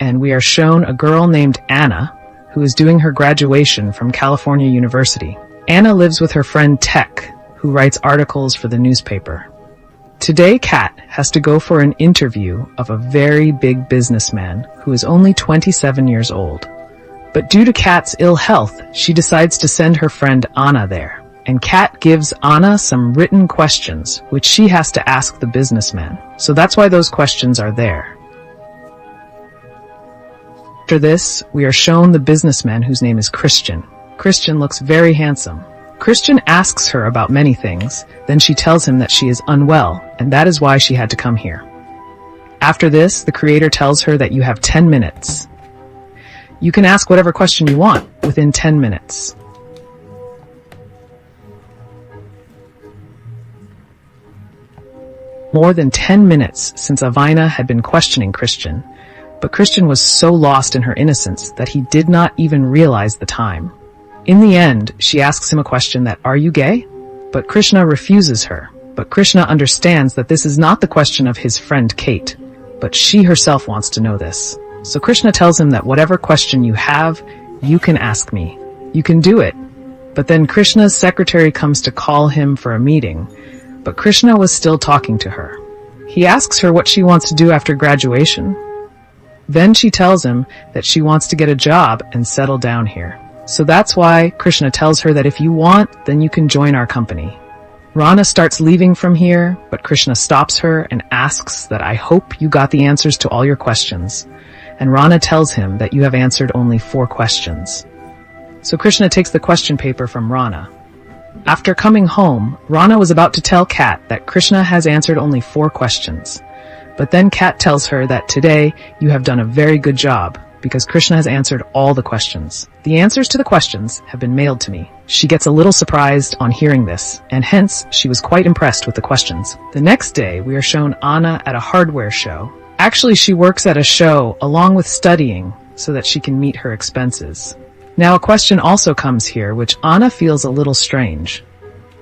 and we are shown a girl named Anna who is doing her graduation from California University. Anna lives with her friend Tech, who writes articles for the newspaper. Today, Kat has to go for an interview of a very big businessman who is only 27 years old. But due to Kat's ill health, she decides to send her friend Anna there. And Kat gives Anna some written questions, which she has to ask the businessman. So that's why those questions are there. After this, we are shown the businessman whose name is Christian. Christian looks very handsome. Christian asks her about many things, then she tells him that she is unwell, and that is why she had to come here. After this, the creator tells her that you have 10 minutes. You can ask whatever question you want within 10 minutes. More than 10 minutes since Avina had been questioning Christian, but Christian was so lost in her innocence that he did not even realize the time. In the end, she asks him a question that, "Are you gay?" But Krishna refuses her. But Krishna understands that this is not the question of his friend Kate, but she herself wants to know this. So Krishna tells him that whatever question you have, you can ask me. You can do it. But then Krishna's secretary comes to call him for a meeting, but Krishna was still talking to her. He asks her what she wants to do after graduation. Then she tells him that she wants to get a job and settle down here. So that's why Krishna tells her that if you want, then you can join our company. Rana starts leaving from here, but Krishna stops her and asks that I hope you got the answers to all your questions. And Rana tells him that you have answered only 4 questions. So Krishna takes the question paper from Rana. After coming home, Rana was about to tell Kat that Krishna has answered only 4 questions. But then Kat tells her that today you have done a very good job, because Krishna has answered all the questions. The answers to the questions have been mailed to me. She gets a little surprised on hearing this, and hence she was quite impressed with the questions. The next day, we are shown Anna at a hardware show. Actually, she works at a show along with studying so that she can meet her expenses. Now a question also comes here which Anna feels a little strange.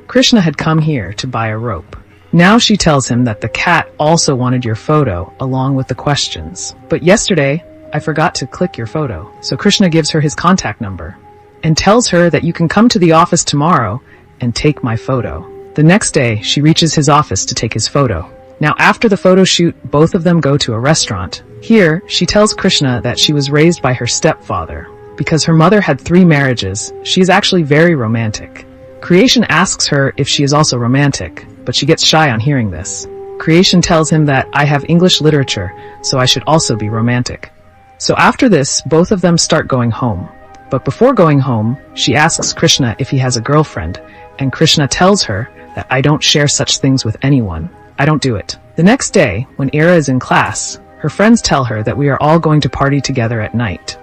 Krishna had come here to buy a rope. Now she tells him that the cat also wanted your photo along with the questions. But yesterday, I forgot to click your photo. So Krishna gives her his contact number and tells her that you can come to the office tomorrow and take my photo. The next day, she reaches his office to take his photo. Now after the photo shoot, both of them go to a restaurant. Here, she tells Krishna that she was raised by her stepfather. Because her mother had 3 marriages, she is actually very romantic. Creation asks her if she is also romantic, but she gets shy on hearing this. Creation tells him that I have English literature, so I should also be romantic. So after this, both of them start going home. But before going home, she asks Krishna if he has a girlfriend, and Krishna tells her that I don't share such things with anyone. I don't do it. The next day, when Ira is in class, her friends tell her that we are all going to party together at night.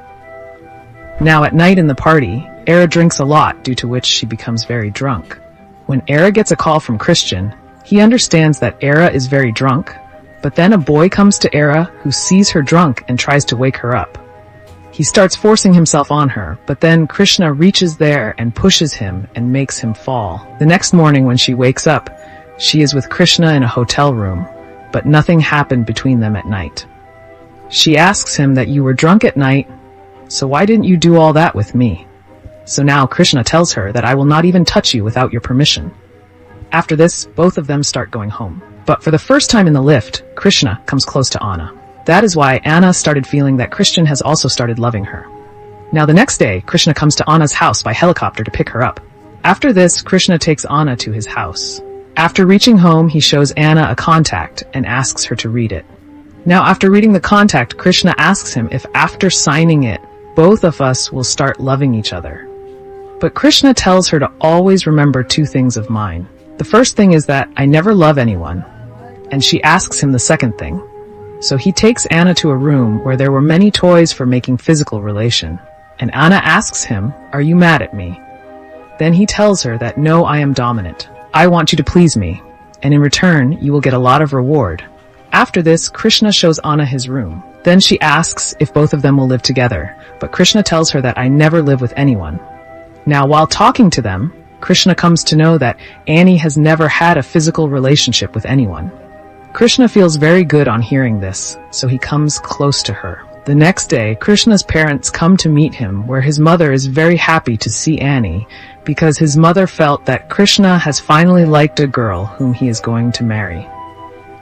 Now at night in the party, Ira drinks a lot, due to which she becomes very drunk. When Ira gets a call from Christian, he understands that Ira is very drunk, but then a boy comes to Ira who sees her drunk and tries to wake her up. He starts forcing himself on her, but then Krishna reaches there and pushes him and makes him fall. The next morning when she wakes up, she is with Krishna in a hotel room, but nothing happened between them at night. She asks him that you were drunk at night, so why didn't you do all that with me? So now Krishna tells her that I will not even touch you without your permission. After this, both of them start going home. But for the first time in the lift, Krishna comes close to Anna. That is why Anna started feeling that Christian has also started loving her. Now the next day, Krishna comes to Anna's house by helicopter to pick her up. After this, Krishna takes Anna to his house. After reaching home, he shows Anna a contact and asks her to read it. Now after reading the contact, Krishna asks him if after signing it, both of us will start loving each other. But Krishna tells her to always remember 2 things of mine. The first thing is that I never love anyone, and she asks him the second thing. So he takes Anna to a room where there were many toys for making physical relation, and Anna asks him, "Are you mad at me?" Then he tells her that no, I am dominant. I want you to please me, and in return, you will get a lot of reward. After this, Krishna shows Anna his room. Then she asks if both of them will live together, but Krishna tells her that I never live with anyone. Now, while talking to them, Krishna comes to know that Annie has never had a physical relationship with anyone. Krishna feels very good on hearing this, so he comes close to her. The next day, Krishna's parents come to meet him, where his mother is very happy to see Annie, because his mother felt that Krishna has finally liked a girl whom he is going to marry.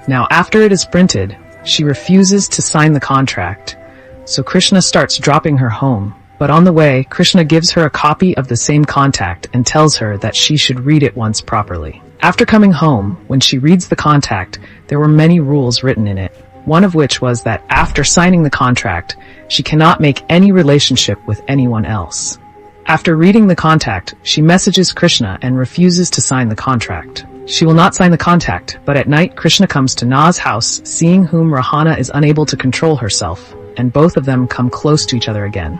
Now, after it is printed, she refuses to sign the contract, so Krishna starts dropping her home. But on the way, Krishna gives her a copy of the same contract and tells her that she should read it once properly. After coming home, when she reads the contract, there were many rules written in it. One of which was that after signing the contract, she cannot make any relationship with anyone else. After reading the contract, she messages Krishna and refuses to sign the contract. She will not sign the contract, but at night Krishna comes to Na's house, seeing whom Rahana is unable to control herself, and both of them come close to each other again.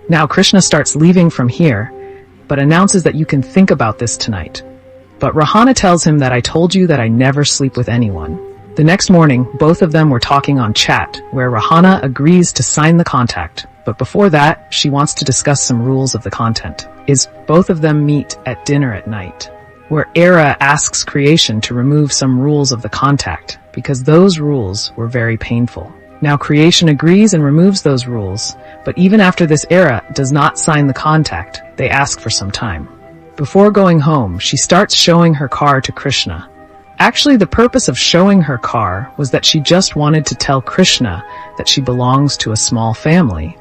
Now Krishna starts leaving from here, but announces that you can think about this tonight. But Rahana tells him that I told you that I never sleep with anyone. The next morning, both of them were talking on chat, where Rahana agrees to sign the contract, but before that, she wants to discuss some rules of the content. Both of them meet at dinner at night, where Era asks Creation to remove some rules of the contract, because those rules were very painful. Now Creation agrees and removes those rules, but even after this, Era does not sign the contract. They ask for some time. Before going home, she starts showing her car to Krishna. Actually, the purpose of showing her car was that she just wanted to tell Krishna that she belongs to a small family.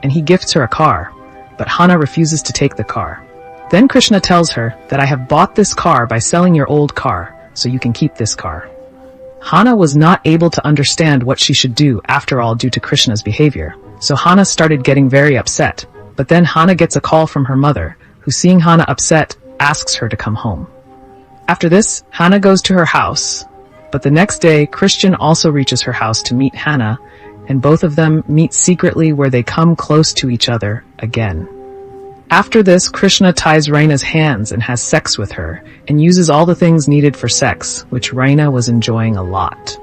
And he gifts her a car, but Hana refuses to take the car. Then Krishna tells her that I have bought this car by selling your old car, so you can keep this car. Hana was not able to understand what she should do after all due to Krishna's behavior, so Hana started getting very upset. But then Hana gets a call from her mother, who seeing Hana upset, asks her to come home. After this, Hana goes to her house, but the next day, Christian also reaches her house to meet Hana, and both of them meet secretly where they come close to each other again. After this, Krishna ties Raina's hands and has sex with her, and uses all the things needed for sex, which Raina was enjoying a lot.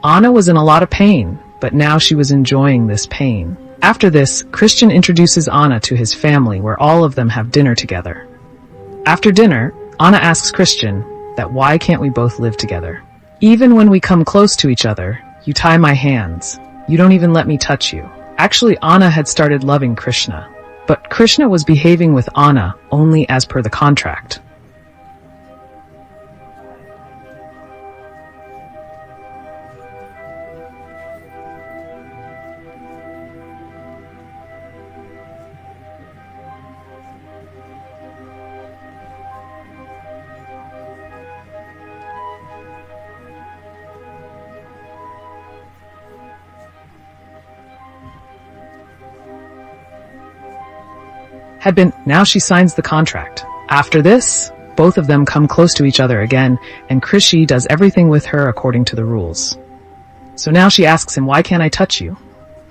Anna was in a lot of pain, but now she was enjoying this pain. After this, Christian introduces Anna to his family, where all of them have dinner together. After dinner, Anna asks Christian that why can't we both live together? Even when we come close to each other, you tie my hands. You don't even let me touch you. Actually, Anna had started loving Krishna, but Krishna was behaving with Anna only as per the contract. Now she signs the contract. After this, both of them come close to each other again, and Krishi does everything with her according to the rules. So now she asks him, why can't I touch you?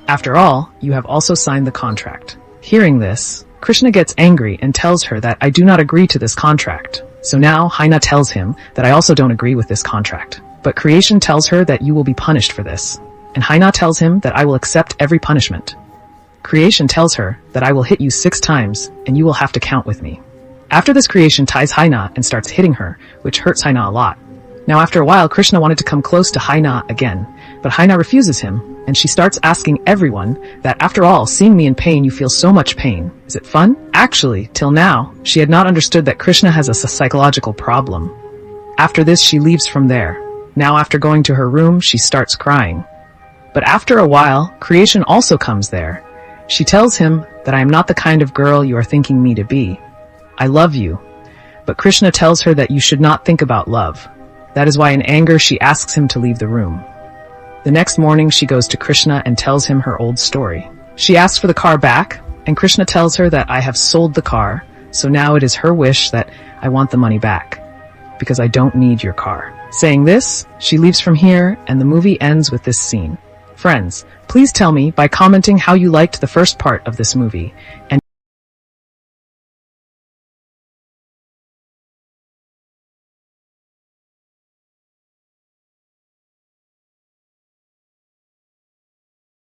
After all, you have also signed the contract. Hearing this, Krishna gets angry and tells her that I do not agree to this contract. So now Haina tells him that I also don't agree with this contract. But Creation tells her that you will be punished for this. And Haina tells him that I will accept every punishment. Creation tells her that I will hit you 6 times, and you will have to count with me. After this, Creation ties Haina and starts hitting her, which hurts Haina a lot. Now after a while, Krishna wanted to come close to Haina again, but Haina refuses him, and she starts asking everyone that after all, seeing me in pain, you feel so much pain. Is it fun? Actually, till now, she had not understood that Krishna has a psychological problem. After this, she leaves from there. Now after going to her room, she starts crying. But after a while, Creation also comes there. She tells him that I am not the kind of girl you are thinking me to be. I love you. But Krishna tells her that you should not think about love. That is why in anger she asks him to leave the room. The next morning she goes to Krishna and tells him her old story. She asks for the car back, and Krishna tells her that I have sold the car, so now it is her wish that I want the money back, because I don't need your car. Saying this, she leaves from here, and the movie ends with this scene. Friends, please tell me by commenting how you liked the first part of this movie, and